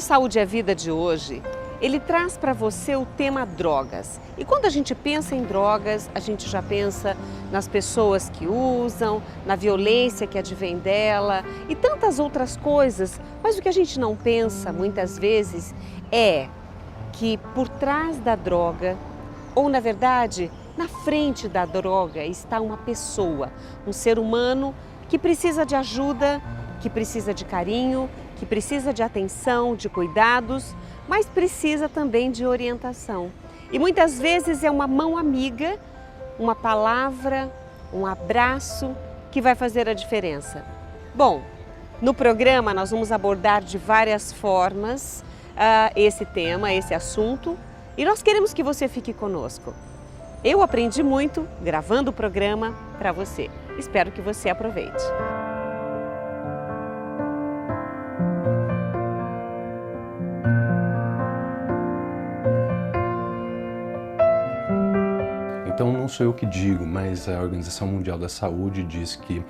programa Saúde é Vida de hoje, ele traz para você o tema drogas. E quando a gente pensa em drogas, a gente já pensa nas pessoas que usam, na violência que advém dela e tantas outras coisas. Mas o que a gente não pensa muitas vezes é que por trás da droga, ou na verdade, na frente da droga está uma pessoa, um ser humano que precisa de ajuda, que precisa de carinho, que precisa de atenção, de cuidados, mas precisa também de orientação. E muitas vezes é uma mão amiga, uma palavra, um abraço que vai fazer a diferença. Bom, no programa nós vamos abordar de várias formas esse tema, esse assunto, e nós queremos que você fique conosco. Eu aprendi muito gravando o programa para você. Espero que você aproveite. Então não sou eu que digo, mas a Organização Mundial da Saúde diz que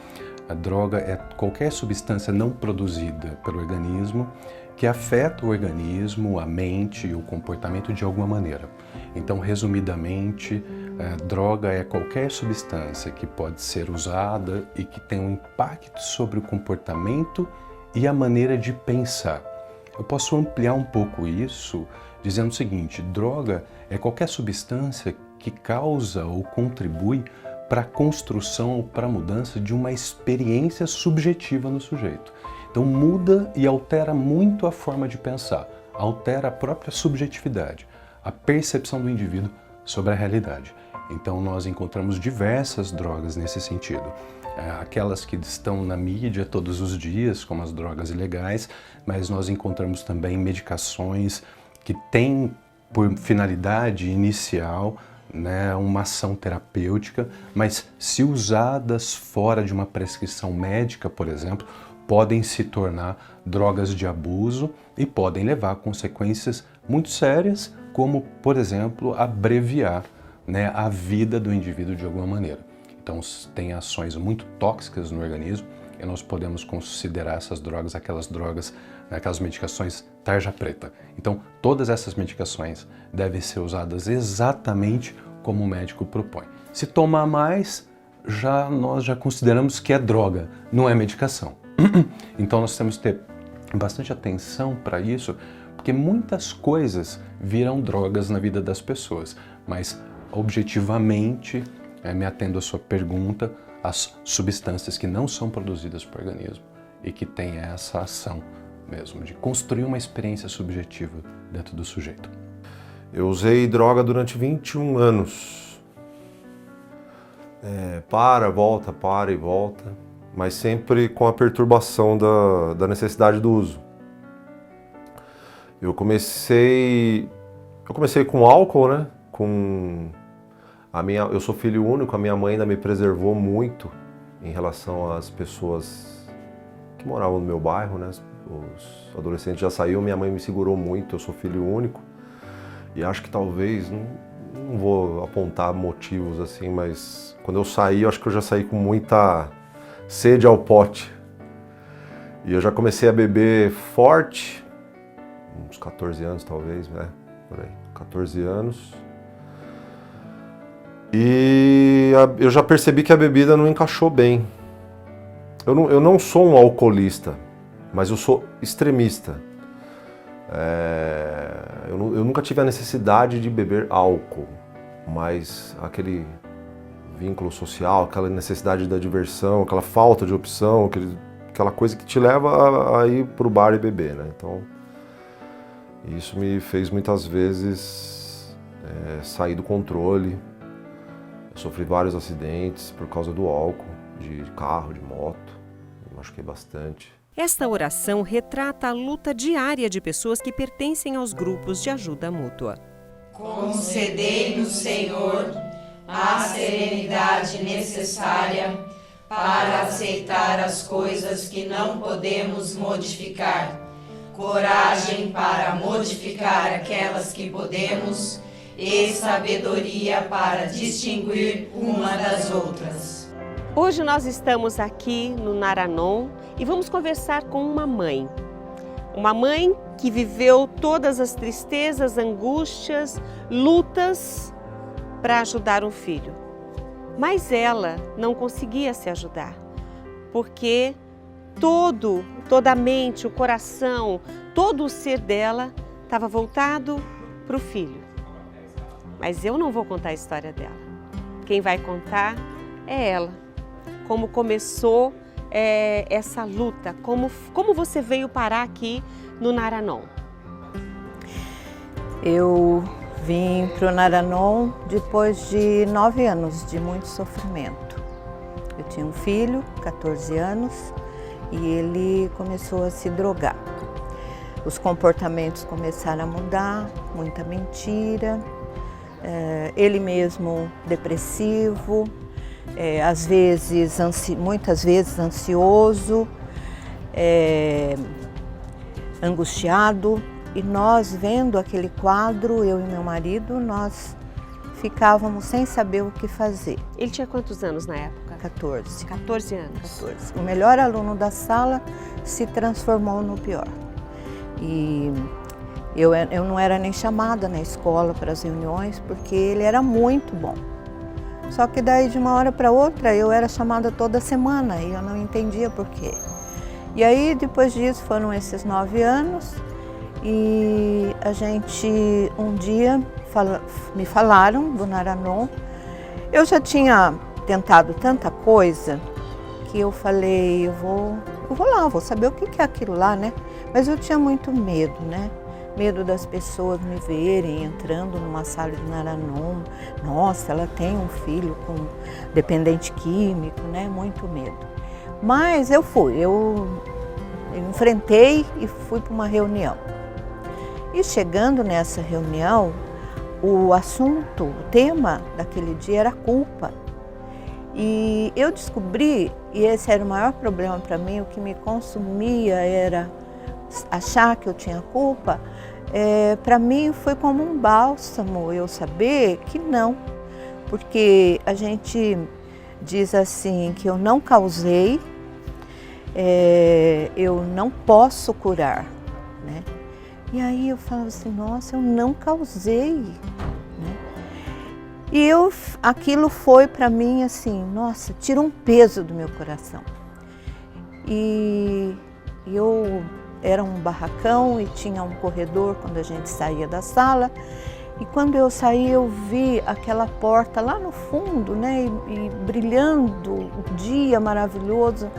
a droga é qualquer substância não produzida pelo organismo que afeta o organismo, a mente e o comportamento de alguma maneira. Então, resumidamente, droga é qualquer substância que pode ser usada e que tem um impacto sobre o comportamento e a maneira de pensar. Eu posso ampliar um pouco isso dizendo o seguinte: droga é qualquer substância que causa ou contribui para a construção ou para a mudança de uma experiência subjetiva no sujeito. Então muda e altera muito a forma de pensar, altera a própria subjetividade, a percepção do indivíduo sobre a realidade. Então nós encontramos diversas drogas nesse sentido. Aquelas que estão na mídia todos os dias, como as drogas ilegais, mas nós encontramos também medicações que têm por finalidade inicial uma ação terapêutica, mas se usadas fora de uma prescrição médica, por exemplo, podem se tornar drogas de abuso e podem levar a consequências muito sérias, como, por exemplo, abreviar a vida do indivíduo de alguma maneira. Então, tem ações muito tóxicas no organismo e nós podemos considerar essas drogas, aquelas medicações tarja preta. Então, todas essas medicações devem ser usadas exatamente como o médico propõe. Se tomar mais, nós já consideramos que é droga, não é medicação. Então, nós temos que ter bastante atenção para isso, porque muitas coisas viram drogas na vida das pessoas, mas objetivamente, me atendo à sua pergunta, as substâncias que não são produzidas pelo organismo e que têm essa ação mesmo de construir uma experiência subjetiva dentro do sujeito. Eu usei droga durante 21 anos. Volta, para e volta, mas sempre com a perturbação da necessidade do uso. Eu comecei com álcool, eu sou filho único, a minha mãe ainda me preservou muito em relação às pessoas que moravam no meu bairro, Os adolescentes já saíram, minha mãe me segurou muito, eu sou filho único. E acho que talvez, não vou apontar motivos assim, mas quando eu saí, eu acho que eu já saí com muita sede ao pote. E eu já comecei a beber forte, uns 14 anos talvez, por aí, 14 anos. E eu já percebi que a bebida não encaixou bem. Eu não sou um alcoolista, mas eu sou extremista. Eu nunca tive a necessidade de beber álcool, mas aquele vínculo social, aquela necessidade da diversão, aquela falta de opção, aquela coisa que te leva a ir para o bar e beber, Então, isso me fez muitas vezes sair do controle. Eu sofri vários acidentes por causa do álcool, de carro, de moto, me machuquei bastante. Esta oração retrata a luta diária de pessoas que pertencem aos grupos de ajuda mútua. Concedei-nos, Senhor, a serenidade necessária para aceitar as coisas que não podemos modificar, coragem para modificar aquelas que podemos e sabedoria para distinguir uma das outras. Hoje nós estamos aqui no Naranon e vamos conversar com uma mãe. Uma mãe que viveu todas as tristezas, angústias, lutas para ajudar um filho. Mas ela não conseguia se ajudar, porque toda a mente, o coração, todo o ser dela estava voltado para o filho. Mas eu não vou contar a história dela. Quem vai contar é ela. Como começou essa luta, como você veio parar aqui no Naranon? Eu vim para o Naranon depois de 9 anos de muito sofrimento. Eu tinha um filho, 14 anos, e ele começou a se drogar. Os comportamentos começaram a mudar, muita mentira, ele mesmo depressivo, muitas vezes ansioso, angustiado. E nós, vendo aquele quadro, eu e meu marido, nós ficávamos sem saber o que fazer. Ele tinha quantos anos na época? 14. 14 anos. 14. O melhor aluno da sala se transformou no pior. E eu não era nem chamada na escola para as reuniões, porque ele era muito bom. Só que daí, de uma hora para outra, eu era chamada toda semana e eu não entendia por quê. E aí, depois disso, foram esses 9 anos e a gente, um dia, me falaram do Naranon. Eu já tinha tentado tanta coisa que eu falei, eu vou lá, vou saber o que é aquilo lá, né? Mas eu tinha muito medo, né? Medo das pessoas me verem entrando numa sala de Naranon. Nossa, ela tem um filho com dependente químico, né? Muito medo. Mas eu fui, eu enfrentei e fui para uma reunião. E chegando nessa reunião, o assunto, o tema daquele dia era culpa. E eu descobri, e esse era o maior problema para mim, o que me consumia era achar que eu tinha culpa. Para mim foi como um bálsamo eu saber que não, porque a gente diz assim que eu não causei, eu não posso curar, né? E aí eu falo assim, nossa, eu não causei, né? E aquilo foi para mim assim, nossa, tira um peso do meu coração. E eu era um barracão e tinha um corredor quando a gente saía da sala. E quando eu saí, eu vi aquela porta lá no fundo, né? E brilhando, o dia maravilhoso.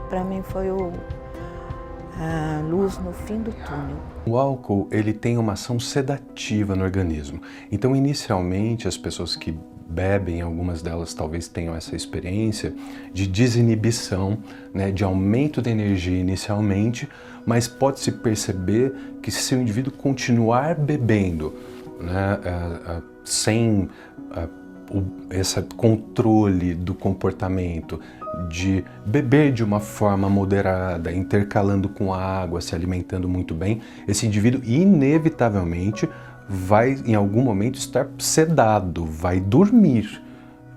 Para mim foi a luz no fim do túnel. O álcool, ele tem uma ação sedativa no organismo. Então, inicialmente, as pessoas que bebem, algumas delas talvez tenham essa experiência de desinibição, né, de aumento da energia inicialmente, mas pode-se perceber que se o indivíduo continuar bebendo, né, sem esse controle do comportamento, de beber de uma forma moderada, intercalando com a água, se alimentando muito bem, esse indivíduo inevitavelmente vai em algum momento estar sedado, vai dormir,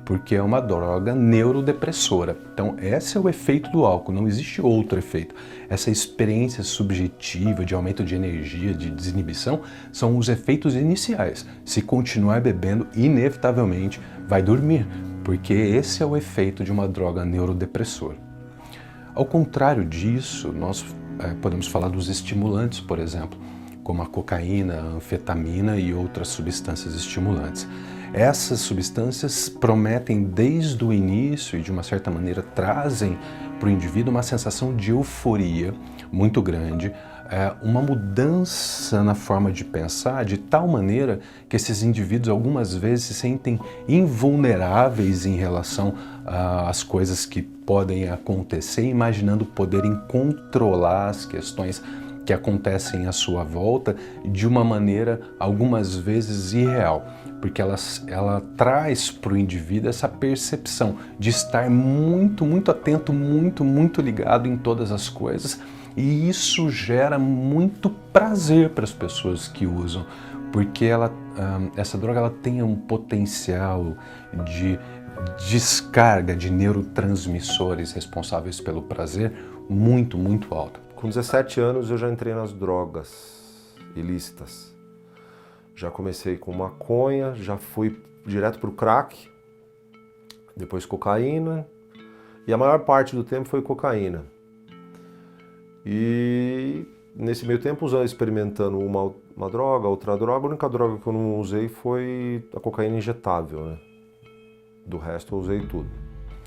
porque é uma droga neurodepressora. Então esse é o efeito do álcool, não existe outro efeito. Essa experiência subjetiva de aumento de energia, de desinibição, são os efeitos iniciais. Se continuar bebendo, inevitavelmente vai dormir, porque esse é o efeito de uma droga neurodepressora. Ao contrário disso, nós podemos falar dos estimulantes, por exemplo, como a cocaína, a anfetamina e outras substâncias estimulantes. Essas substâncias prometem desde o início e de uma certa maneira trazem para o indivíduo uma sensação de euforia muito grande, uma mudança na forma de pensar de tal maneira que esses indivíduos algumas vezes se sentem invulneráveis em relação às coisas que podem acontecer, imaginando poderem controlar as questões que acontecem à sua volta de uma maneira algumas vezes irreal, porque ela traz para o indivíduo essa percepção de estar muito, muito atento, muito, muito ligado em todas as coisas, e isso gera muito prazer para as pessoas que usam, porque essa droga ela tem um potencial de descarga de neurotransmissores responsáveis pelo prazer muito, muito alto. Com 17 anos eu já entrei nas drogas ilícitas. Já comecei com maconha, já fui direto pro crack, depois cocaína, e a maior parte do tempo foi cocaína. E nesse meio tempo, experimentando uma droga, outra droga, a única droga que eu não usei foi a cocaína injetável, né? Do resto eu usei tudo.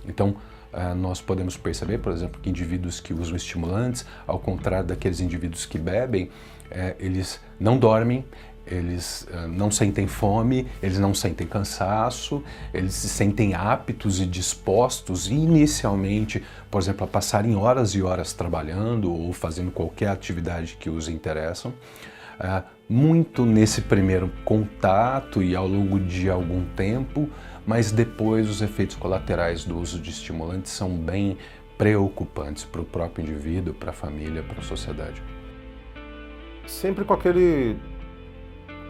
Então, nós podemos perceber, por exemplo, que indivíduos que usam estimulantes, ao contrário daqueles indivíduos que bebem, eles não dormem, eles não sentem fome, eles não sentem cansaço, eles se sentem aptos e dispostos inicialmente, por exemplo, a passarem horas e horas trabalhando ou fazendo qualquer atividade que os interessam. Muito nesse primeiro contato e ao longo de algum tempo, mas depois os efeitos colaterais do uso de estimulantes são bem preocupantes para o próprio indivíduo, para a família, para a sociedade. Sempre com aquele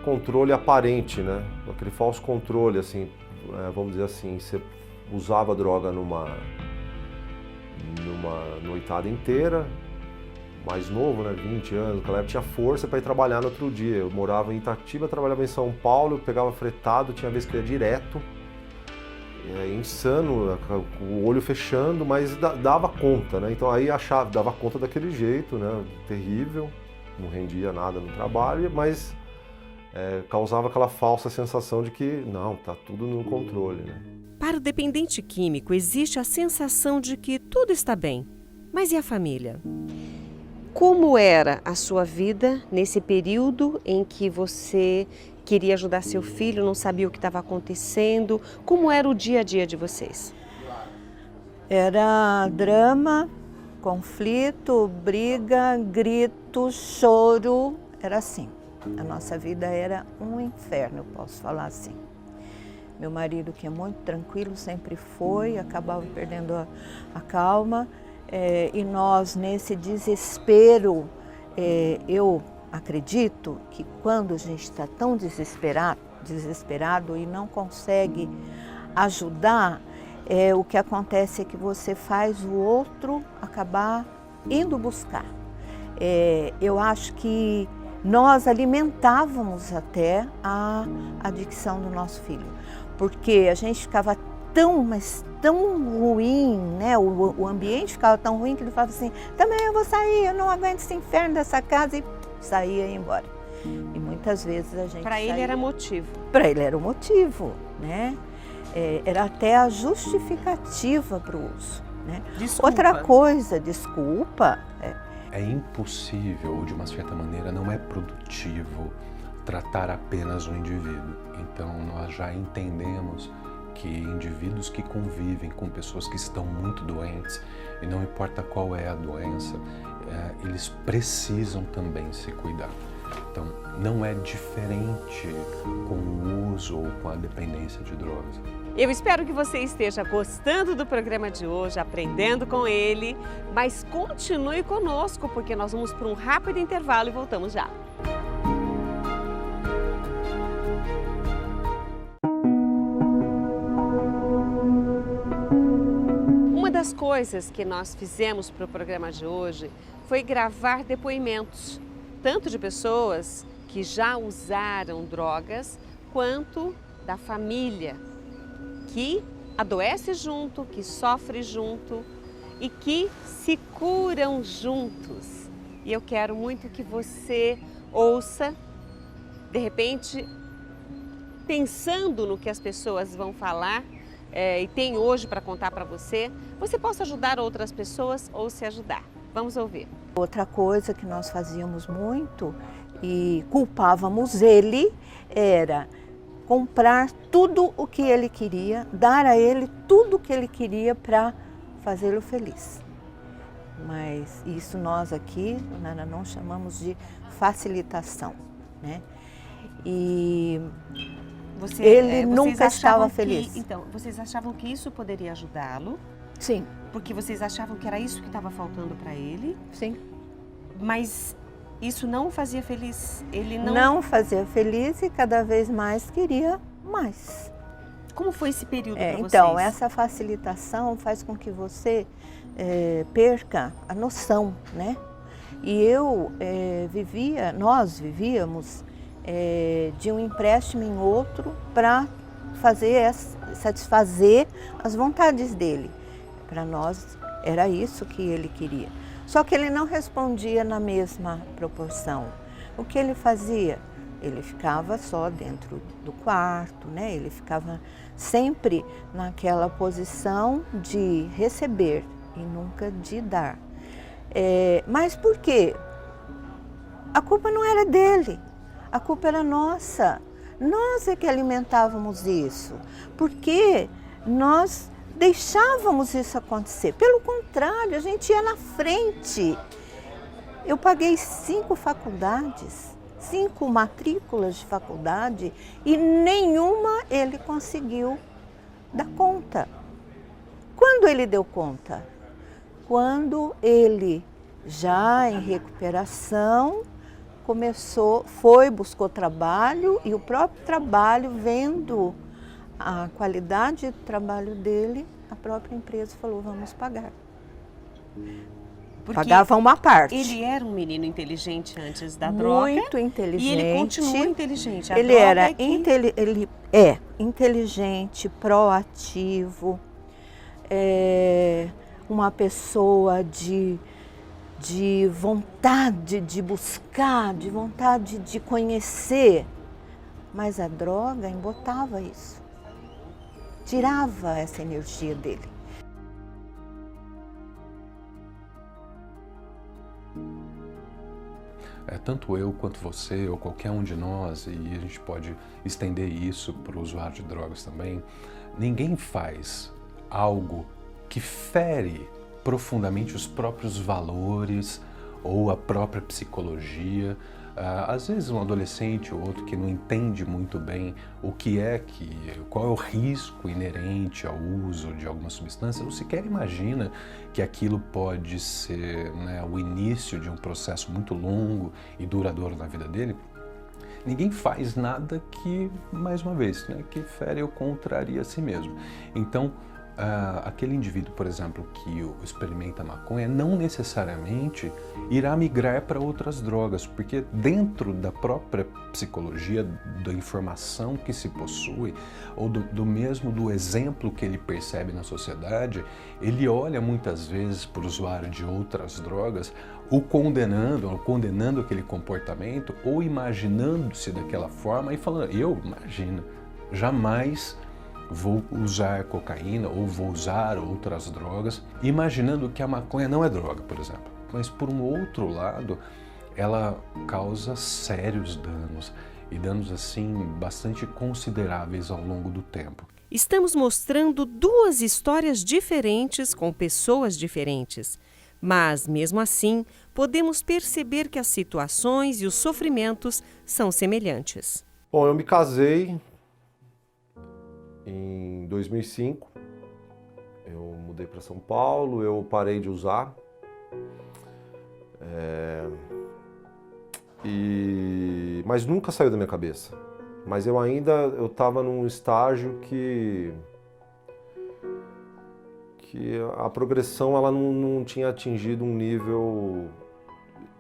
controle aparente, né? Aquele falso controle, assim, vamos dizer assim, você usava droga numa noitada inteira, mais novo, né, 20 anos, naquela época tinha força para ir trabalhar no outro dia. Eu morava em Itatiba, trabalhava em São Paulo, eu pegava fretado, tinha vez que ia direto. Insano, o olho fechando, mas dava conta, né? Então aí dava conta daquele jeito, né? Terrível, não rendia nada no trabalho, mas causava aquela falsa sensação de que não, tá tudo no controle, né? Para o dependente químico, existe a sensação de que tudo está bem. Mas e a família? Como era a sua vida nesse período em que você queria ajudar seu filho, não sabia o que estava acontecendo? Como era o dia a dia de vocês? Era drama, conflito, briga, grito, choro, era assim. A nossa vida era um inferno, eu posso falar assim. Meu marido, que é muito tranquilo, sempre foi, acabava perdendo a calma. E nós, nesse desespero, eu acredito que quando a gente está tão desesperado e não consegue ajudar, o que acontece é que você faz o outro acabar indo buscar. Eu acho que nós alimentávamos até a adicção do nosso filho, porque a gente ficava mas tão ruim, né? O ambiente ficava tão ruim que ele falava assim, também eu vou sair, eu não aguento esse inferno dessa casa, e saía e ia embora. E muitas vezes a gente Para ele era motivo. Para ele era o motivo, né? Era até a justificativa para o uso, né? Desculpa. Outra coisa, desculpa. É impossível, ou de uma certa maneira não é produtivo, tratar apenas o indivíduo. Então nós já entendemos que indivíduos que convivem com pessoas que estão muito doentes, e não importa qual é a doença, eles precisam também se cuidar. Então, não é diferente com o uso ou com a dependência de drogas. Eu espero que você esteja gostando do programa de hoje, aprendendo com ele, mas continue conosco, porque nós vamos para um rápido intervalo e voltamos já. Uma das coisas que nós fizemos para o programa de hoje foi gravar depoimentos, tanto de pessoas que já usaram drogas, quanto da família, que adoece junto, que sofre junto e que se curam juntos. E eu quero muito que você ouça, de repente, pensando no que as pessoas vão falar, e tem hoje para contar para você, você possa ajudar outras pessoas ou se ajudar. Vamos ouvir. Outra coisa que nós fazíamos muito e culpávamos ele era comprar tudo o que ele queria, dar a ele tudo o que ele queria para fazê-lo feliz. Mas isso nós aqui, Nana, não chamamos de facilitação, né? E ele nunca estava feliz. Então, vocês achavam que isso poderia ajudá-lo? Sim. Porque vocês achavam que era isso que estava faltando para ele? Sim. Mas isso não o fazia feliz? Ele não fazia feliz e cada vez mais queria mais. Como foi esse período para vocês? Então, essa facilitação faz com que você perca a noção, né? E nós vivíamos de um empréstimo em outro para satisfazer as vontades dele. Para nós era isso que ele queria. Só que ele não respondia na mesma proporção. O que ele fazia? Ele ficava só dentro do quarto, né? Ele ficava sempre naquela posição de receber e nunca de dar. Mas por quê? A culpa não era dele, a culpa era nossa. Nós é que alimentávamos isso, porque nós deixávamos isso acontecer. Pelo contrário, a gente ia na frente. Eu paguei 5 faculdades, 5 matrículas de faculdade e nenhuma ele conseguiu dar conta. Quando ele deu conta? Quando ele, já em recuperação, buscou trabalho e o próprio trabalho, vendo a qualidade do trabalho dele, a própria empresa falou, vamos pagar. Porque pagava uma parte. Ele era um menino inteligente antes da droga. Muito inteligente. E ele continua inteligente. Ele era inteligente, proativo, uma pessoa de vontade de buscar, de vontade de conhecer. Mas a droga embotava isso. Tirava essa energia dele. Tanto eu quanto você ou qualquer um de nós, e a gente pode estender isso para o usuário de drogas também, ninguém faz algo que fere profundamente os próprios valores ou a própria psicologia. Às vezes um adolescente ou outro que não entende muito bem qual é o risco inerente ao uso de alguma substância, não sequer imagina que aquilo pode ser, né, o início de um processo muito longo e duradouro na vida dele. Ninguém faz nada que, mais uma vez, né, que fere ou contraria a si mesmo. Então, aquele indivíduo, por exemplo, que experimenta maconha, não necessariamente irá migrar para outras drogas, porque dentro da própria psicologia, da informação que se possui, ou do exemplo que ele percebe na sociedade, ele olha muitas vezes para o usuário de outras drogas, o condenando aquele comportamento, ou imaginando-se daquela forma e falando, imagino, jamais vou usar cocaína ou vou usar outras drogas, imaginando que a maconha não é droga, por exemplo. Mas por um outro lado, ela causa sérios danos, e danos assim bastante consideráveis ao longo do tempo. Estamos mostrando 2 histórias diferentes com pessoas diferentes. Mas, mesmo assim, podemos perceber que as situações e os sofrimentos são semelhantes. Bom, eu me casei em 2005, eu mudei para São Paulo, eu parei de usar, mas nunca saiu da minha cabeça. Mas eu estava num estágio que a progressão ela não tinha atingido um nível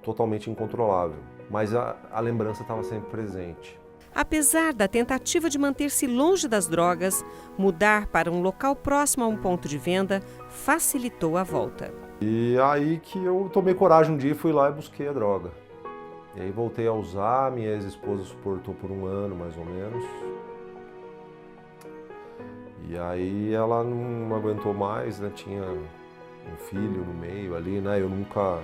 totalmente incontrolável, mas a lembrança estava sempre presente. Apesar da tentativa de manter-se longe das drogas, mudar para um local próximo a um ponto de venda facilitou a volta. E aí que eu tomei coragem um dia e fui lá e busquei a droga. E aí voltei a usar, minha ex-esposa suportou por 1 ano mais ou menos. E aí ela não aguentou mais, né? Tinha um filho no meio ali, né? Eu nunca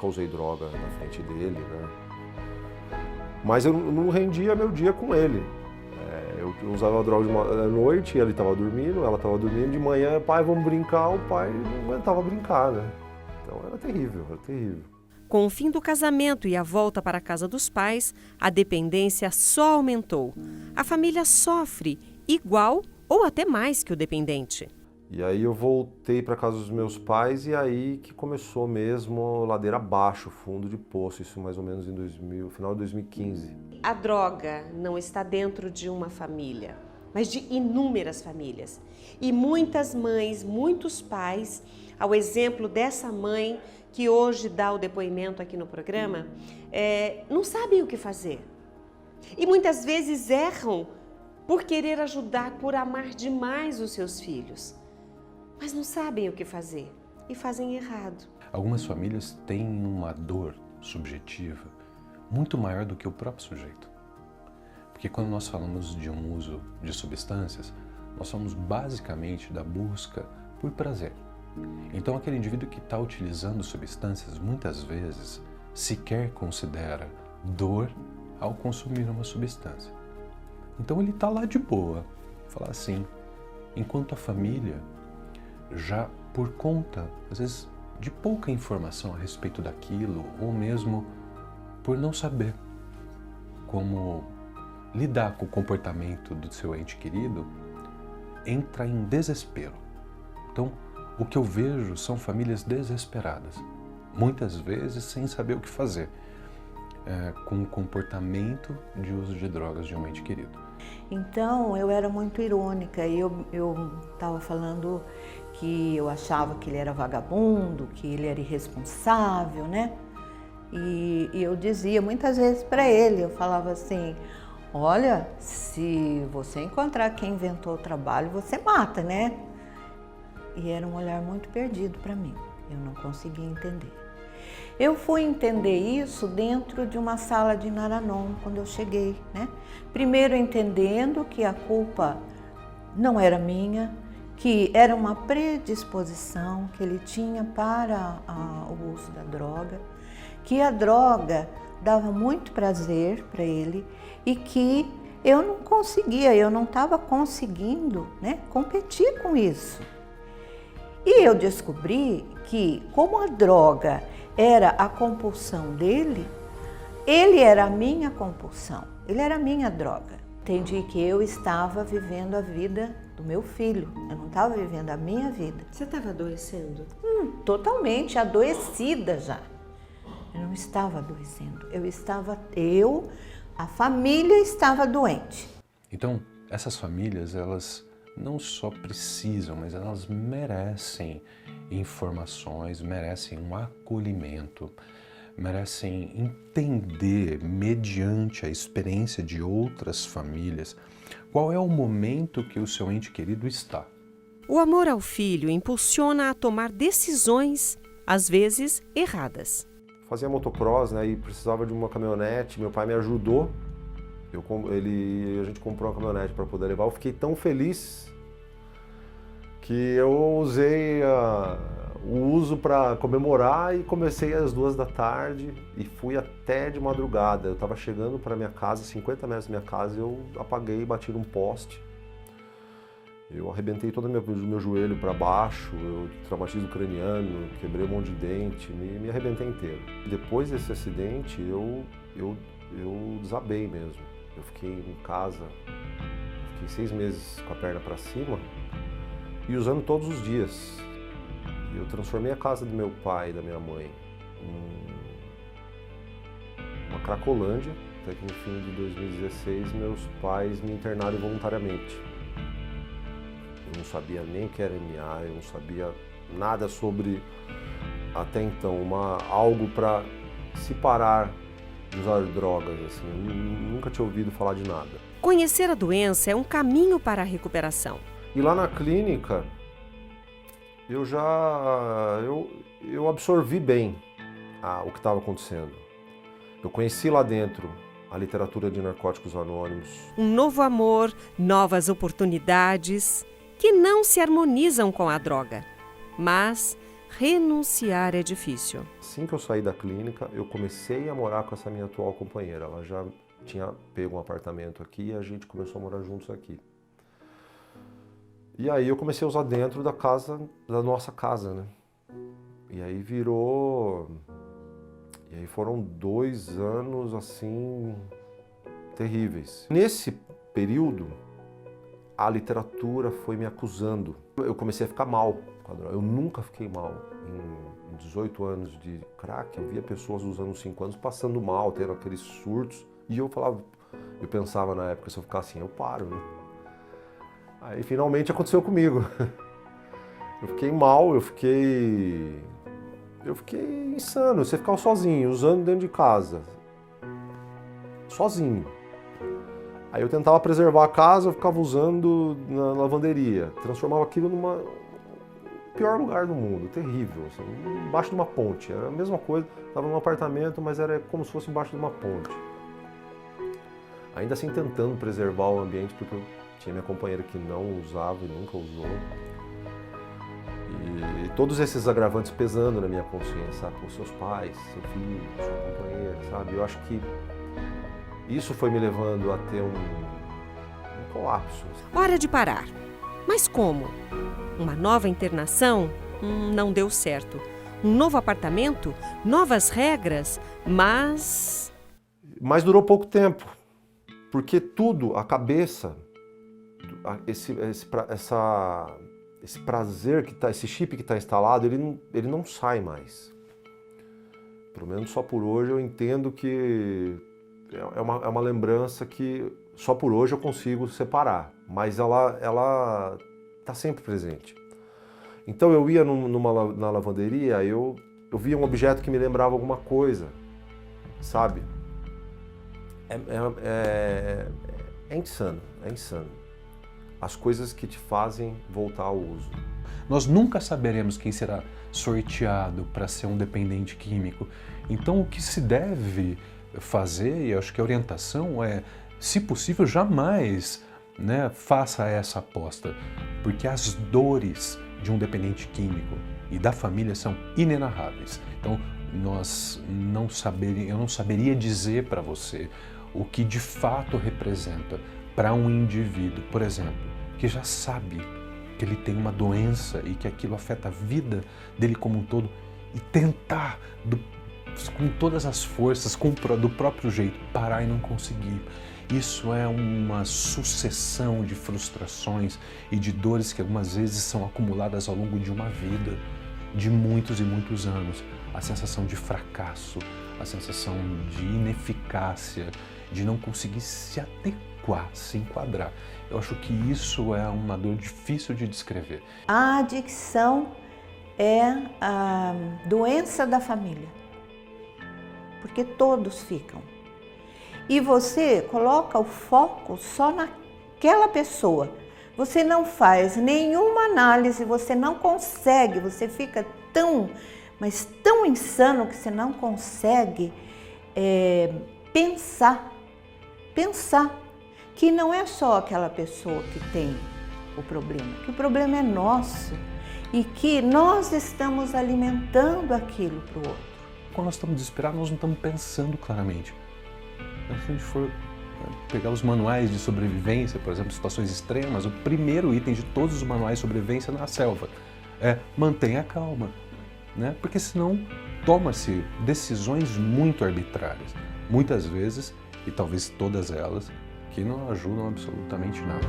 usei droga na frente dele, né? Mas eu não rendia meu dia com ele. Eu usava a droga à noite, ele estava dormindo, ela estava dormindo, de manhã, pai, vamos brincar, o pai não aguentava brincar, né? Então era terrível, era terrível. Com o fim do casamento e a volta para a casa dos pais, a dependência só aumentou. A família sofre igual ou até mais que o dependente. E aí eu voltei para casa dos meus pais e aí que começou mesmo ladeira abaixo, fundo de poço, isso mais ou menos em final de 2015. A droga não está dentro de uma família. mas de inúmeras famílias. E muitas mães, muitos pais, ao exemplo dessa mãe que hoje dá o depoimento aqui no programa, não sabem o que fazer. E muitas vezes erram por querer ajudar, por amar demais os seus filhos, mas não sabem o que fazer e fazem errado. Algumas famílias têm uma dor subjetiva muito maior do que o próprio sujeito. Porque quando nós falamos de um uso de substâncias, nós falamos basicamente da busca por prazer. Então aquele indivíduo que está utilizando substâncias muitas vezes sequer considera dor ao consumir uma substância. Então ele está lá de boa, falar assim, enquanto a família já por conta, às vezes, de pouca informação a respeito daquilo, ou mesmo por não saber como lidar com o comportamento do seu ente querido, entra em desespero. Então, o que eu vejo são famílias desesperadas, muitas vezes sem saber o que fazer com o comportamento de uso de drogas de um ente querido. Então, eu era muito irônica e eu estava falando que eu achava que ele era vagabundo, que ele era irresponsável, né? E eu dizia muitas vezes para ele, eu falava assim, olha, se você encontrar quem inventou o trabalho, você mata, né? E era um olhar muito perdido para mim, eu não conseguia entender. Eu fui entender isso dentro de uma sala de Naranon, quando eu cheguei, né? Primeiro entendendo que a culpa não era minha, que era uma predisposição que ele tinha para o uso da droga, que a droga dava muito prazer para ele e que eu não conseguia, eu não estava conseguindo, né, competir com isso. E eu descobri que, como a droga era a compulsão dele, ele era a minha compulsão, ele era a minha droga. Entendi que eu estava vivendo a vida do meu filho, eu não estava vivendo a minha vida. Você estava adoecendo? Totalmente adoecida já. Eu não estava adoecendo, a família estava doente. Então, essas famílias, elas não só precisam, mas elas merecem informações, merecem um acolhimento, merecem entender, mediante a experiência de outras famílias, qual é o momento que o seu ente querido está. O amor ao filho impulsiona a tomar decisões, às vezes erradas. Fazia motocross, né, e precisava de uma caminhonete, meu pai me ajudou. A gente comprou uma caminhonete para poder levar. Eu fiquei tão feliz que eu usei o uso para comemorar e comecei às 2 da tarde e fui até de madrugada. Eu estava chegando para minha casa, 50 metros da minha casa, eu apaguei e bati num poste. Eu arrebentei todo o meu joelho para baixo, eu traumatismo craniano, quebrei um monte de dente, me arrebentei inteiro. Depois desse acidente, eu desabei mesmo. Eu fiquei em casa, fiquei 6 meses com a perna para cima e usando todos os dias. Eu transformei a casa do meu pai e da minha mãe em uma cracolândia, até que no fim de 2016 meus pais me internaram voluntariamente. Eu não sabia nem o que era MA, eu não sabia nada sobre, até então, algo para se parar de usar drogas, assim. Eu nunca tinha ouvido falar de nada. Conhecer a doença é um caminho para a recuperação. E lá na clínica, eu absorvi bem o que estava acontecendo. Eu conheci lá dentro a literatura de Narcóticos Anônimos. Um novo amor, novas oportunidades que não se harmonizam com a droga. Mas renunciar é difícil. Assim que eu saí da clínica, eu comecei a morar com essa minha atual companheira. Ela já tinha pego um apartamento aqui e a gente começou a morar juntos aqui. E aí eu comecei a usar dentro da nossa casa, né? E aí foram 2 anos, assim, terríveis. Nesse período, a literatura foi me acusando. Eu comecei a ficar mal com a droga. Eu nunca fiquei mal. Em 18 anos de crack, eu via pessoas usando 5 anos passando mal, tendo aqueles surtos. E eu pensava na época, se eu ficar assim, eu paro, né? Aí finalmente aconteceu comigo. Eu fiquei mal, eu fiquei insano. Você ficava sozinho, usando dentro de casa. Sozinho. Aí eu tentava preservar a casa, eu ficava usando na lavanderia. Transformava aquilo numa pior lugar do mundo, terrível, assim, embaixo de uma ponte. Era a mesma coisa, estava num apartamento, mas era como se fosse embaixo de uma ponte. Ainda assim tentando preservar o ambiente, porque eu tinha minha companheira que não usava e nunca usou. E todos esses agravantes pesando na minha consciência, sabe? Com seus pais, seu filho, sua companheira, sabe? Eu acho que isso foi me levando a ter um colapso. Hora de parar. Mas como? Uma nova internação? Não deu certo. Um novo apartamento? Novas regras? Mas Mas durou pouco tempo, porque tudo, a cabeça, esse prazer que tá, esse chip que está instalado, ele não sai mais. Pelo menos só por hoje eu entendo que é uma lembrança que só por hoje eu consigo separar, mas ela está sempre presente. Então eu ia na lavanderia, eu via um objeto que me lembrava alguma coisa, sabe? É insano, é insano. As coisas que te fazem voltar ao uso. Nós nunca saberemos quem será sorteado para ser um dependente químico. Então o que se deve fazer, e eu acho que a orientação é, se possível, jamais, né, faça essa aposta, porque as dores de um dependente químico e da família são inenarráveis. Então eu não saberia dizer para você o que de fato representa para um indivíduo, por exemplo, que já sabe que ele tem uma doença e que aquilo afeta a vida dele como um todo, e tentar, com todas as forças, do próprio jeito, parar e não conseguir. Isso é uma sucessão de frustrações e de dores que algumas vezes são acumuladas ao longo de uma vida, de muitos e muitos anos. A sensação de fracasso, a sensação de ineficácia, de não conseguir se adequar, se enquadrar. Eu acho que isso é uma dor difícil de descrever. A adicção é a doença da família, porque todos ficam. E você coloca o foco só naquela pessoa. Você não faz nenhuma análise, você não consegue, você fica mas tão insano que você não consegue pensar que não é só aquela pessoa que tem o problema, que o problema é nosso e que nós estamos alimentando aquilo para o outro. Quando nós estamos desesperados, nós não estamos pensando claramente. Se a gente for pegar os manuais de sobrevivência, por exemplo, situações extremas, o primeiro item de todos os manuais de sobrevivência na selva é mantenha a calma, né? Porque senão toma-se decisões muito arbitrárias, muitas vezes, e talvez todas elas, que não ajudam absolutamente nada.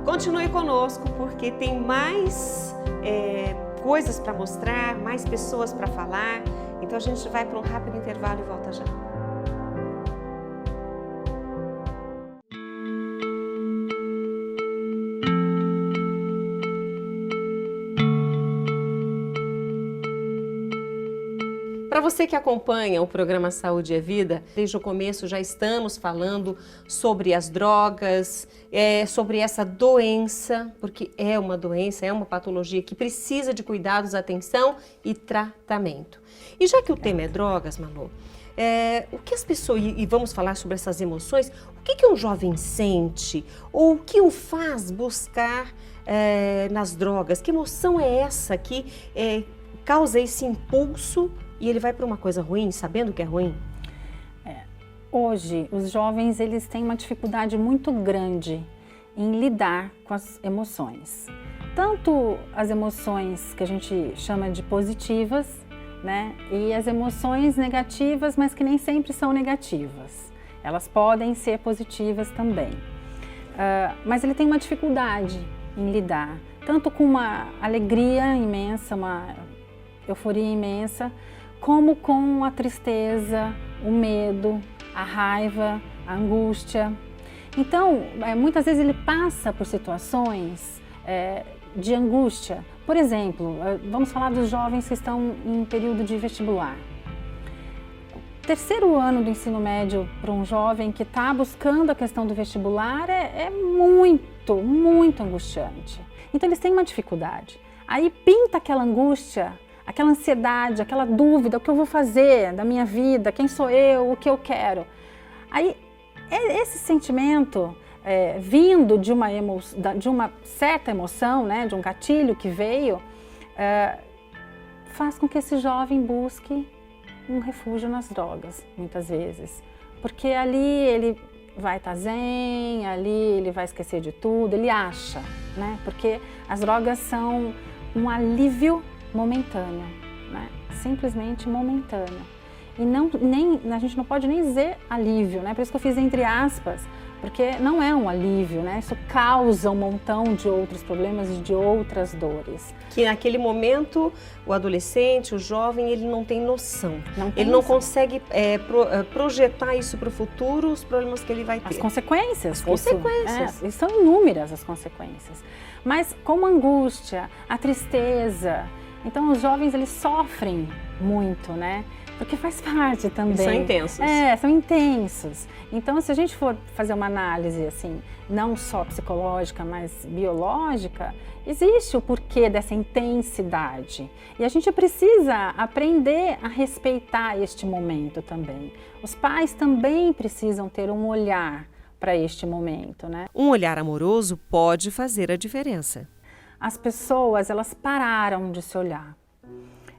continue conosco porque tem mais coisas para mostrar, mais pessoas para falar. Então a gente vai para um rápido intervalo e volta já. Para você que acompanha o programa Saúde é Vida, desde o começo já estamos falando sobre as drogas, sobre essa doença, porque é uma doença, é uma patologia que precisa de cuidados, atenção e tratamento. E já que o tema é drogas, Malu, o que as pessoas, e vamos falar sobre essas emoções, o que um jovem sente ou o que o faz buscar nas drogas? Que emoção é essa que causa esse impulso e ele vai para uma coisa ruim, sabendo que é ruim? Hoje, os jovens eles têm uma dificuldade muito grande em lidar com as emoções. Tanto as emoções que a gente chama de positivas, né? E as emoções negativas, mas que nem sempre são negativas. Elas podem ser positivas também. Mas ele tem uma dificuldade em lidar, tanto com uma alegria imensa, uma euforia imensa, como com a tristeza, o medo, a raiva, a angústia. Então, muitas vezes ele passa por situações de angústia. Por exemplo, vamos falar dos jovens que estão em período de vestibular. Terceiro ano do ensino médio para um jovem que está buscando a questão do vestibular é muito, muito angustiante. Então eles têm uma dificuldade. Aí pinta aquela angústia, aquela ansiedade, aquela dúvida, o que eu vou fazer da minha vida, quem sou eu, o que eu quero. Aí esse sentimento vindo de uma certa emoção, né, de um gatilho que veio, faz com que esse jovem busque um refúgio nas drogas, muitas vezes. Porque ali ele vai estar zen, ali ele vai esquecer de tudo, ele acha, né? Porque as drogas são um alívio momentâneo, né? Simplesmente momentâneo. E a gente não pode nem dizer alívio, né? Por isso que eu fiz entre aspas, porque não é um alívio, né? Isso causa um montão de outros problemas e de outras dores. Que naquele momento o adolescente, o jovem, ele não tem noção. Ele não consegue projetar isso para o futuro, os problemas que ele vai ter. As consequências. As consequências. E são inúmeras as consequências. Mas como a angústia, a tristeza, então os jovens eles sofrem muito, né? Porque faz parte também. Eles são intensos. São intensos. Então, se a gente for fazer uma análise, assim, não só psicológica, mas biológica, existe o porquê dessa intensidade. E a gente precisa aprender a respeitar este momento também. Os pais também precisam ter um olhar para este momento, né? Um olhar amoroso pode fazer a diferença. As pessoas, elas pararam de se olhar.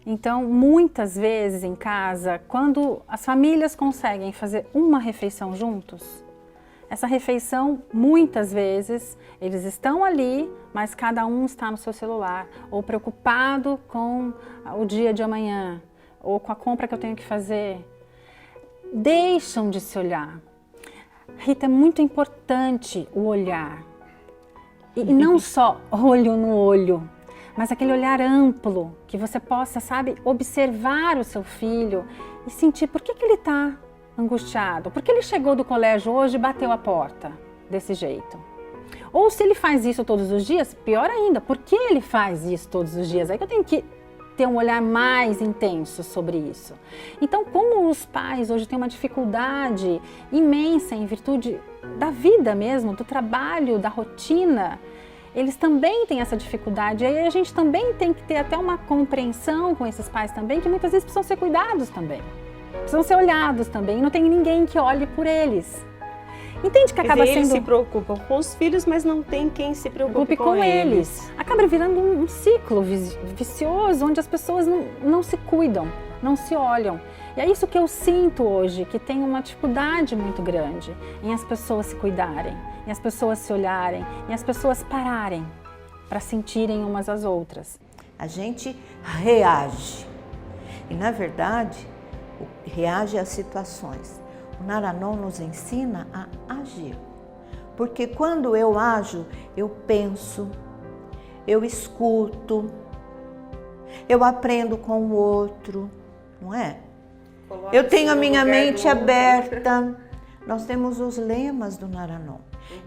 Então, muitas vezes em casa, quando as famílias conseguem fazer uma refeição juntos, essa refeição, muitas vezes, eles estão ali, mas cada um está no seu celular, ou preocupado com o dia de amanhã, ou com a compra que eu tenho que fazer. Deixam de se olhar. Rita, é muito importante o olhar. E não só olho no olho, mas aquele olhar amplo, que você possa, sabe, observar o seu filho e sentir por que ele está angustiado, por que ele chegou do colégio hoje e bateu a porta desse jeito. Ou se ele faz isso todos os dias, pior ainda, por que ele faz isso todos os dias? Aí que eu tenho que ter um olhar mais intenso sobre isso. Então, como os pais hoje têm uma dificuldade imensa em virtude da vida mesmo, do trabalho, da rotina, eles também têm essa dificuldade, e aí a gente também tem que ter até uma compreensão com esses pais também, que muitas vezes precisam ser cuidados também, precisam ser olhados também, e não tem ninguém que olhe por eles. Entende que acaba sendo... Eles se preocupam com os filhos, mas não tem quem se preocupe com eles. Acaba virando um ciclo vicioso, onde as pessoas não se cuidam, não se olham. E é isso que eu sinto hoje, que tem uma dificuldade muito grande em as pessoas se cuidarem, em as pessoas se olharem, em as pessoas pararem para sentirem umas às outras. A gente reage e, na verdade, reage às situações. O Naranon nos ensina a agir, porque quando eu ajo, eu penso, eu escuto, eu aprendo com o outro, não é? Eu tenho a minha mente aberta. Nós temos os lemas do Naranon.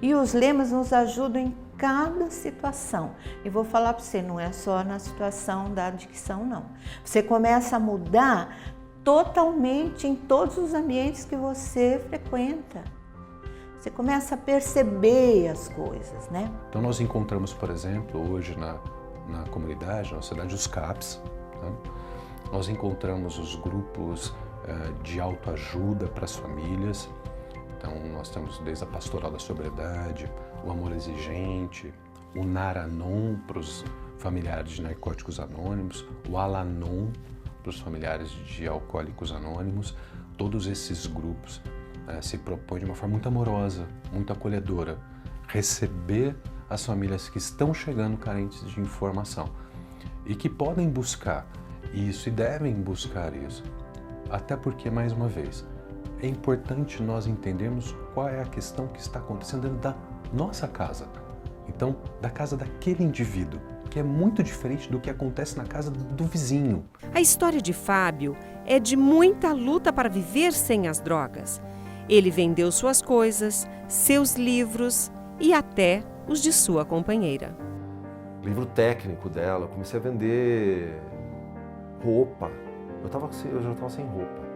E os lemas nos ajudam em cada situação. E vou falar para você, não é só na situação da adicção, não. Você começa a mudar totalmente em todos os ambientes que você frequenta. Você começa a perceber as coisas, né? Então nós encontramos, por exemplo, hoje na comunidade, na cidade, os CAPs. Né? Nós encontramos os grupos de autoajuda para as famílias. Então nós temos desde a Pastoral da Sobriedade, o Amor Exigente, o Naranon para os familiares de narcóticos anônimos, o Alanon para os familiares de alcoólicos anônimos. Todos esses grupos se propõem de uma forma muito amorosa, muito acolhedora, receber as famílias que estão chegando carentes de informação e que podem buscar isso e devem buscar isso. Até porque, mais uma vez, é importante nós entendermos qual é a questão que está acontecendo dentro da nossa casa. Então, da casa daquele indivíduo, que é muito diferente do que acontece na casa do vizinho. A história de Fábio é de muita luta para viver sem as drogas. Ele vendeu suas coisas, seus livros e até os de sua companheira. Livro técnico dela, comecei a vender roupa. Eu já estava sem roupa.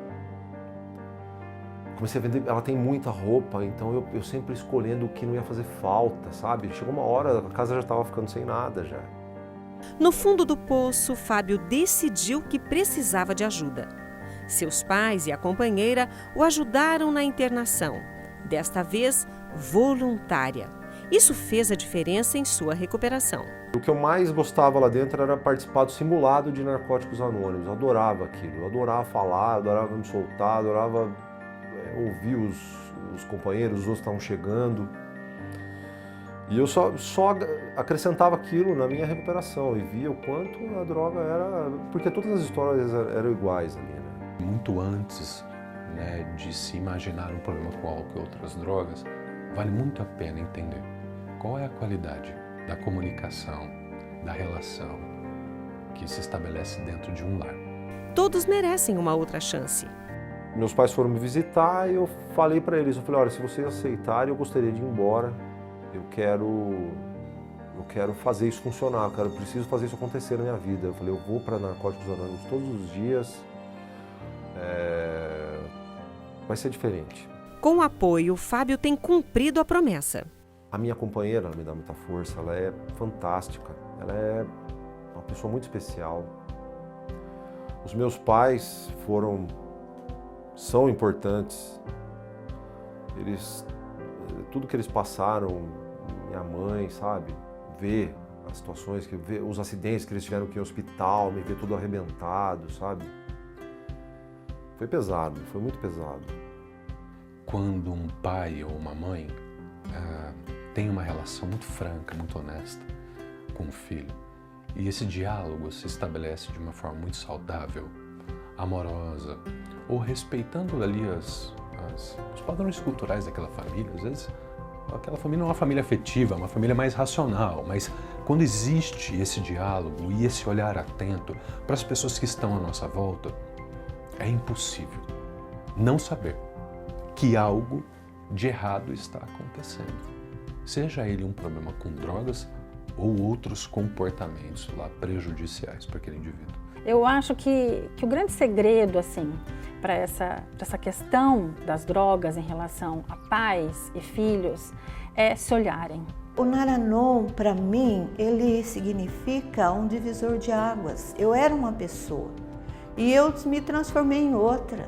Comecei a vender, ela tem muita roupa, então eu sempre escolhendo o que não ia fazer falta, sabe? Chegou uma hora, a casa já estava ficando sem nada já. No fundo do poço, Fábio decidiu que precisava de ajuda. Seus pais e a companheira o ajudaram na internação, desta vez voluntária. Isso fez a diferença em sua recuperação. O que eu mais gostava lá dentro era participar do simulado de Narcóticos Anônimos. Eu adorava aquilo, eu adorava falar, eu adorava me soltar, eu adorava ouvir os companheiros, os outros estavam chegando. E eu só acrescentava aquilo na minha recuperação e via o quanto a droga era... Porque todas as histórias eram iguais ali, né? Muito antes, né, de se imaginar um problema com álcool e outras drogas, vale muito a pena entender qual é a qualidade da comunicação, da relação que se estabelece dentro de um lar. Todos merecem uma outra chance. Meus pais foram me visitar e eu falei para eles, eu falei, olha, se vocês aceitarem, eu gostaria de ir embora. Eu quero fazer isso funcionar, eu preciso fazer isso acontecer na minha vida. Eu falei, eu vou para Narcóticos Anônimos todos os dias, vai ser diferente. Com o apoio, Fábio tem cumprido a promessa. A minha companheira, ela me dá muita força, ela é fantástica, ela é uma pessoa muito especial. Os meus pais são importantes, tudo que eles passaram, minha mãe, sabe, ver as situações, ver os acidentes que eles tiveram aqui no hospital, me ver tudo arrebentado, sabe. Foi pesado, foi muito pesado. Quando um pai ou uma mãe tem uma relação muito franca, muito honesta com o filho, e esse diálogo se estabelece de uma forma muito saudável, amorosa, ou respeitando ali os padrões culturais daquela família. Às vezes aquela família não é uma família afetiva, é uma família mais racional, mas quando existe esse diálogo e esse olhar atento para as pessoas que estão à nossa volta, é impossível não saber que algo de errado está acontecendo. Seja ele um problema com drogas ou outros comportamentos lá prejudiciais para aquele indivíduo. Eu acho que o grande segredo, assim, para essa questão das drogas em relação a pais e filhos é se olharem. O Naranon, para mim, ele significa um divisor de águas. Eu era uma pessoa e eu me transformei em outra.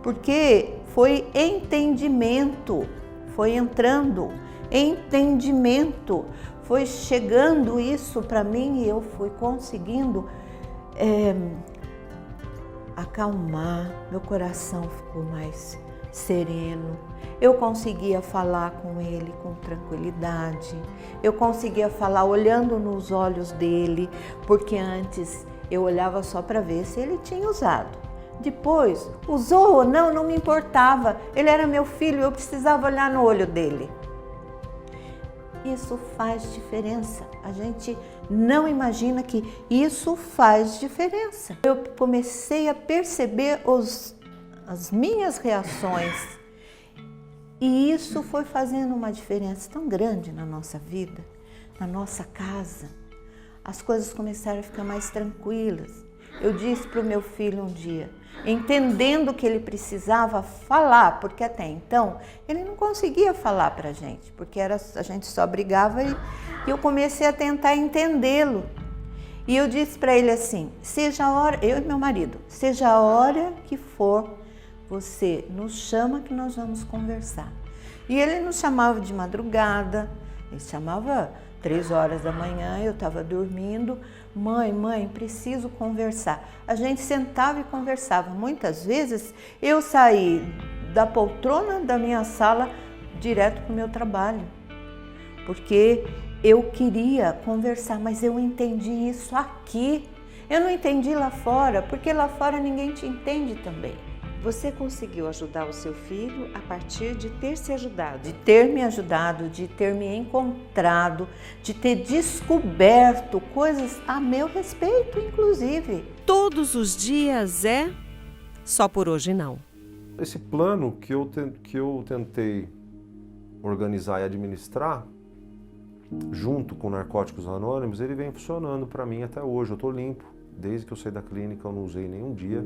Porque foi entendimento, foi entrando, entendimento, foi chegando isso para mim e eu fui conseguindo acalmar, meu coração ficou mais sereno, eu conseguia falar com ele com tranquilidade, eu conseguia falar olhando nos olhos dele, porque antes eu olhava só para ver se ele tinha usado. Depois, usou ou não me importava, ele era meu filho, eu precisava olhar no olho dele. Isso faz diferença, a gente não imagina que isso faz diferença. Eu comecei a perceber as minhas reações e isso foi fazendo uma diferença tão grande na nossa vida, na nossa casa. As coisas começaram a ficar mais tranquilas. Eu disse para o meu filho um dia, entendendo que ele precisava falar, porque até então ele não conseguia falar para a gente, porque a gente só brigava e eu comecei a tentar entendê-lo. E eu disse para ele assim, seja a hora, eu e meu marido, seja a hora que for, você nos chama que nós vamos conversar. E ele nos chamava de madrugada, ele chamava 3 horas da manhã, eu estava dormindo, mãe, preciso conversar. A gente sentava e conversava. Muitas vezes eu saí da poltrona da minha sala direto para o meu trabalho, porque eu queria conversar, mas eu entendi isso aqui. Eu não entendi lá fora, porque lá fora ninguém te entende também. Você conseguiu ajudar o seu filho a partir de ter se ajudado? De ter me ajudado, de ter me encontrado, de ter descoberto coisas a meu respeito, inclusive. Todos os dias é? Só por hoje não. Esse plano que eu tentei organizar e administrar, junto com Narcóticos Anônimos, ele vem funcionando para mim até hoje. Eu estou limpo. Desde que eu saí da clínica, eu não usei nenhum dia.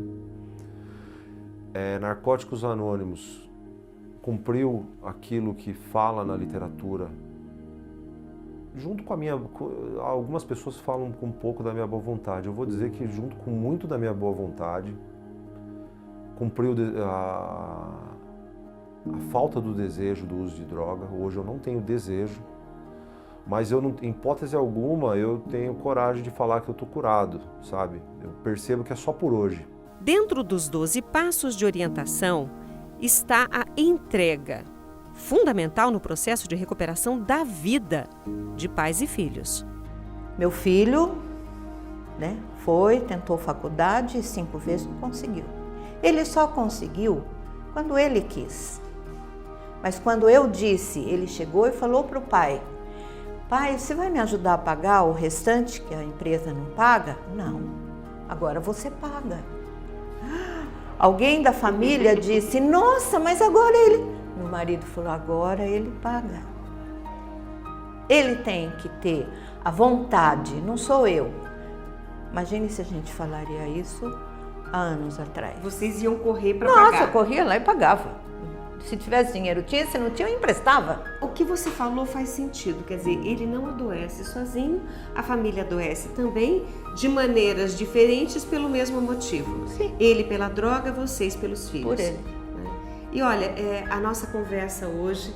Narcóticos Anônimos cumpriu aquilo que fala na literatura, junto com a minha... Algumas pessoas falam com um pouco da minha boa vontade. Eu vou dizer que junto com muito da minha boa vontade, cumpriu a falta do desejo do uso de droga. Hoje eu não tenho desejo, mas eu não, em hipótese alguma, eu tenho coragem de falar que eu estou curado, sabe? Eu percebo que é só por hoje. Dentro dos 12 passos de orientação está a entrega, fundamental no processo de recuperação da vida de pais e filhos. Meu filho, né, tentou faculdade e 5 vezes não conseguiu. Ele só conseguiu quando ele quis. Mas quando eu disse, ele chegou e falou para o pai: pai, você vai me ajudar a pagar o restante que a empresa não paga? Não, agora você paga. Alguém da família disse: nossa, mas agora ele... Meu marido falou: agora ele paga. Ele tem que ter a vontade, não sou eu. Imagine se a gente falaria isso há anos atrás. Vocês iam correr para pagar? Nossa, eu corria lá e pagava. Se tivesse dinheiro, tinha. Se não tinha, eu emprestava. O que você falou faz sentido, quer dizer, ele não adoece sozinho, a família adoece também, de maneiras diferentes pelo mesmo motivo. Sim. Ele pela droga, vocês pelos filhos. Por ele. E olha, a nossa conversa hoje,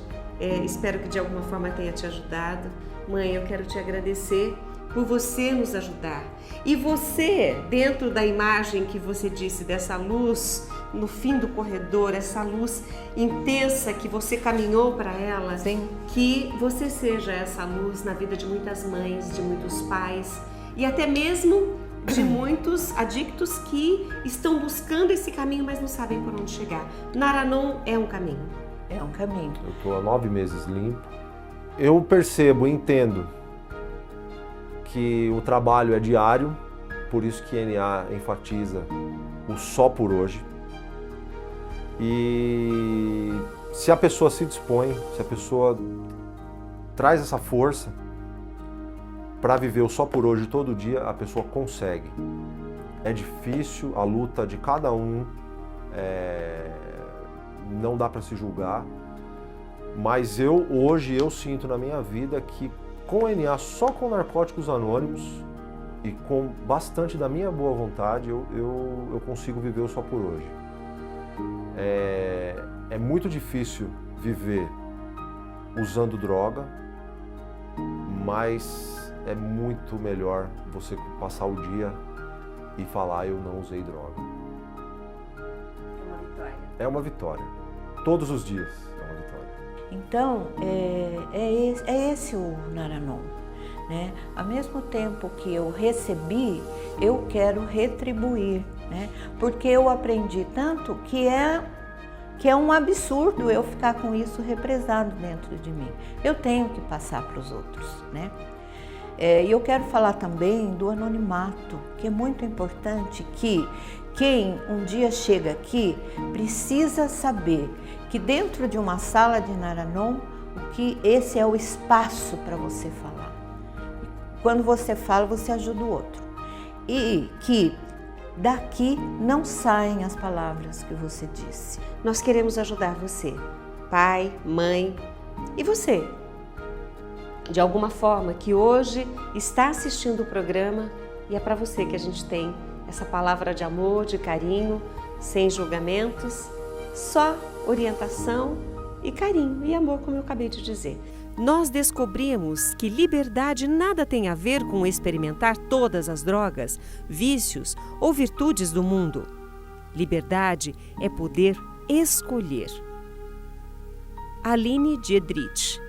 espero que de alguma forma tenha te ajudado. Mãe, eu quero te agradecer por você nos ajudar. E você, dentro da imagem que você disse, dessa luz no fim do corredor, essa luz intensa que você caminhou para ela, Sim. Que você seja essa luz na vida de muitas mães, de muitos pais e até mesmo de muitos adictos que estão buscando esse caminho, mas não sabem por onde chegar. Naranon é um caminho. É um caminho. Eu estou há 9 meses limpo. Eu percebo, entendo que o trabalho é diário, por isso que NA enfatiza o só por hoje. E se a pessoa se dispõe, se a pessoa traz essa força para viver o só por hoje todo dia, a pessoa consegue. É difícil, a luta de cada um, não dá para se julgar, mas hoje eu sinto na minha vida que com o NA, só com Narcóticos Anônimos e com bastante da minha boa vontade, eu consigo viver o só por hoje. É muito difícil viver usando droga, mas é muito melhor você passar o dia e falar: eu não usei droga. É uma vitória. É uma vitória. Todos os dias é uma vitória. Então, é esse o Naranon, né? Ao mesmo tempo que eu recebi, eu quero retribuir, né? Porque eu aprendi tanto que é um absurdo eu ficar com isso represado dentro de mim. Eu tenho que passar para os outros, né? E eu quero falar também do anonimato, que é muito importante, que quem um dia chega aqui precisa saber que dentro de uma sala de Naranon, que esse é o espaço para você falar. Quando você fala, você ajuda o outro. E que daqui não saem as palavras que você disse. Nós queremos ajudar você, pai, mãe e você, de alguma forma, que hoje está assistindo o programa, e é para você que a gente tem essa palavra de amor, de carinho, sem julgamentos, só orientação e carinho e amor, como eu acabei de dizer. Nós descobrimos que liberdade nada tem a ver com experimentar todas as drogas, vícios ou virtudes do mundo. Liberdade é poder escolher. Aline Dietrich.